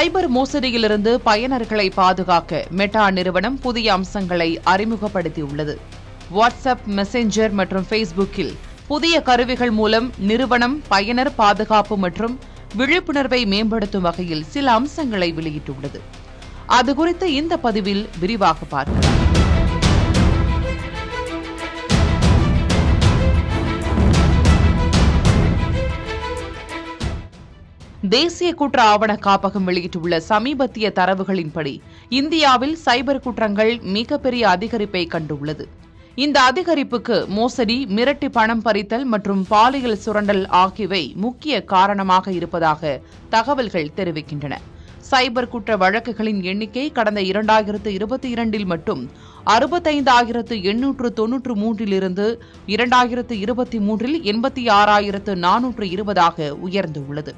சைபர் மோசடியிலிருந்து பயனர்களை பாதுகாக்க மெட்டா நிறுவனம் புதிய அம்சங்களை அறிமுகப்படுத்தியுள்ளது. வாட்ஸ்அப், மெசஞ்சர் மற்றும் ஃபேஸ்புக்கில் புதிய கருவிகள் மூலம் நிறுவனம் பயனர் பாதுகாப்பு மற்றும் விழிப்புணர்வை மேம்படுத்தும் வகையில் சில அம்சங்களை வெளியிட்டுள்ளது. அது குறித்து இந்த பதிவில் விரிவாக பார்க்கலாம். தேசிய குற்ற ஆவண காப்பகம் வெளியிட்டுள்ள சமீபத்திய தரவுகளின்படி இந்தியாவில் சைபர் குற்றங்கள் மிகப்பெரிய அதிகரிப்பை கண்டுள்ளது. இந்த அதிகரிப்புக்கு மோசடி, மிரட்டி பணம் பறித்தல் மற்றும் பாலியல் சுரண்டல் ஆகியவை முக்கிய காரணமாக இருப்பதாக தகவல்கள் தெரிவிக்கின்றன. சைபர் குற்ற வழக்குகளின் எண்ணிக்கை கடந்த 2022 மட்டும் 65,893 இருந்து 2023 86,420 உயர்ந்துள்ளது.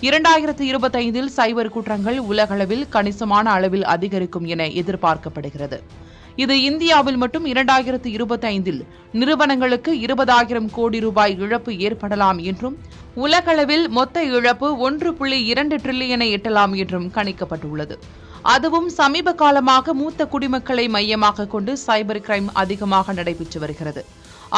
2025 சைபர் குற்றங்கள் உலகளவில் கணிசமான அளவில் அதிகரிக்கும் என எதிர்பார்க்கப்படுகிறது. இது இந்தியாவில் மட்டும் 2025 நிறுவனங்களுக்கு 20,000 கோடி ரூபாய் இழப்பு ஏற்படலாம் என்றும், உலகளவில் மொத்த இழப்பு 1.2 டிரில்லியனை எட்டலாம் என்றும் கணிக்கப்பட்டுள்ளது. அதுவும் சமீப காலமாக மூத்த குடிமக்களை மையமாக கொண்டு சைபர் கிரைம் அதிகமாக நடைபெற்று வருகிறது.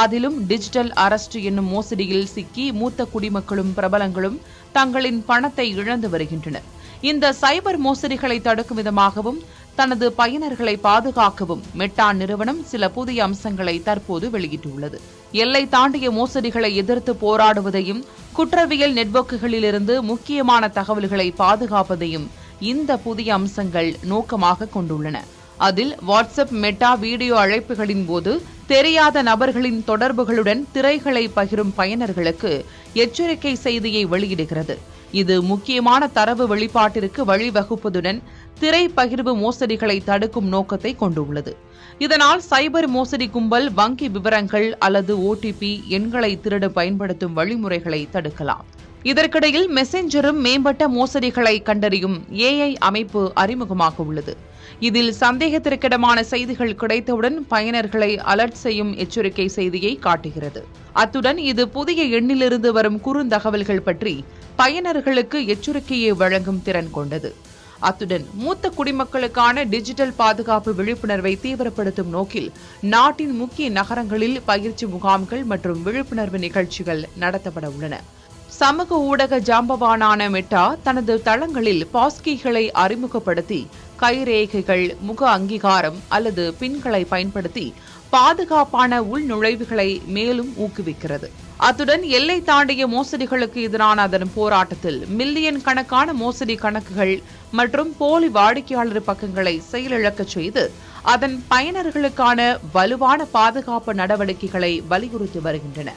அதிலும் டிஜிட்டல் அரெஸ்ட் என்னும் மோசடியில் சிக்கி மூத்த குடிமக்களும் பிரபலங்களும் தங்களின் பணத்தை இழந்து வருகின்றனர். இந்த சைபர் மோசடிகளை தடுக்கும் விதமாகவும் தனது பயனர்களை பாதுகாக்கவும் மெட்டா நிறுவனம் சில புதிய அம்சங்களை தற்போது வெளியிட்டுள்ளது. எல்லை தாண்டிய மோசடிகளை எதிர்த்து போராடுவதையும் குற்றவியல் நெட்வொர்க்குகளிலிருந்து முக்கியமான தகவல்களை பாதுகாப்பதையும் இந்த புதிய அம்சங்கள் நோக்கமாக கொண்டுள்ளன. அதில் வாட்ஸ்அப், மெட்டா வீடியோ அழைப்புகளின் போது தெரியாத நபர்களின் தொடர்புகளுடன் திரைகளை பகிரும் பயனர்களுக்கு எச்சரிக்கை செய்தியை வெளியிடுகிறது. இது முக்கியமான தரவு வெளிப்பாட்டிற்கு வழிவகுப்பதுடன் திரை பகிர்வு மோசடிகளை தடுக்கும் நோக்கத்தை கொண்டுள்ளது. இதனால் சைபர் மோசடி கும்பல் வங்கி விவரங்கள் அல்லது OTP எண்களை திருட பயன்படுத்தும் வழிமுறைகளை தடுக்கலாம். இதற்கிடையில் மெசஞ்சரும் மேம்பட்ட மோசடிகளை கண்டறியும் AI அமைப்பு அறிமுகமாக உள்ளது. இதில் சந்தேகத்திற்கிடமான செய்திகள் கிடைத்தவுடன் பயனர்களை அலர்ட் செய்யும் எச்சரிக்கை செய்தியை காட்டுகிறது. அத்துடன் இது புதிய எண்ணிலிருந்து வரும் குறுந்தகவல்கள் பற்றி பயனர்களுக்கு எச்சரிக்கையை வழங்கும் திறன் கொண்டது. அத்துடன் மூத்த குடிமக்களுக்கான டிஜிட்டல் பாதுகாப்பு விழிப்புணர்வை தீவிரப்படுத்தும் நோக்கில் நாட்டின் முக்கிய நகரங்களில் பயிற்சி முகாம்கள் மற்றும் விழிப்புணர்வு நிகழ்ச்சிகள் நடத்தப்பட உள்ளன. சமூக ஊடக ஜாம்பவானான மெட்டா தனது தளங்களில் பாஸ்கீகளை அறிமுகப்படுத்தி கைரேகைகள், முக அங்கீகாரம் அல்லது பின்களை பயன்படுத்தி பாதுகாப்பான உள்நுழைவுகளை மேலும் ஊக்குவிக்கிறது. அத்துடன் எல்லை தாண்டிய மோசடிகளுக்கு எதிரான அதன் போராட்டத்தில் மில்லியன் கணக்கான மோசடி கணக்குகள் மற்றும் போலி வாடிக்கையாளர் பக்கங்களை செயலிழக்கச் செய்து அதன் பயனர்களுக்கான வலுவான பாதுகாப்பு நடவடிக்கைகளை வலியுறுத்தி வருகின்றன.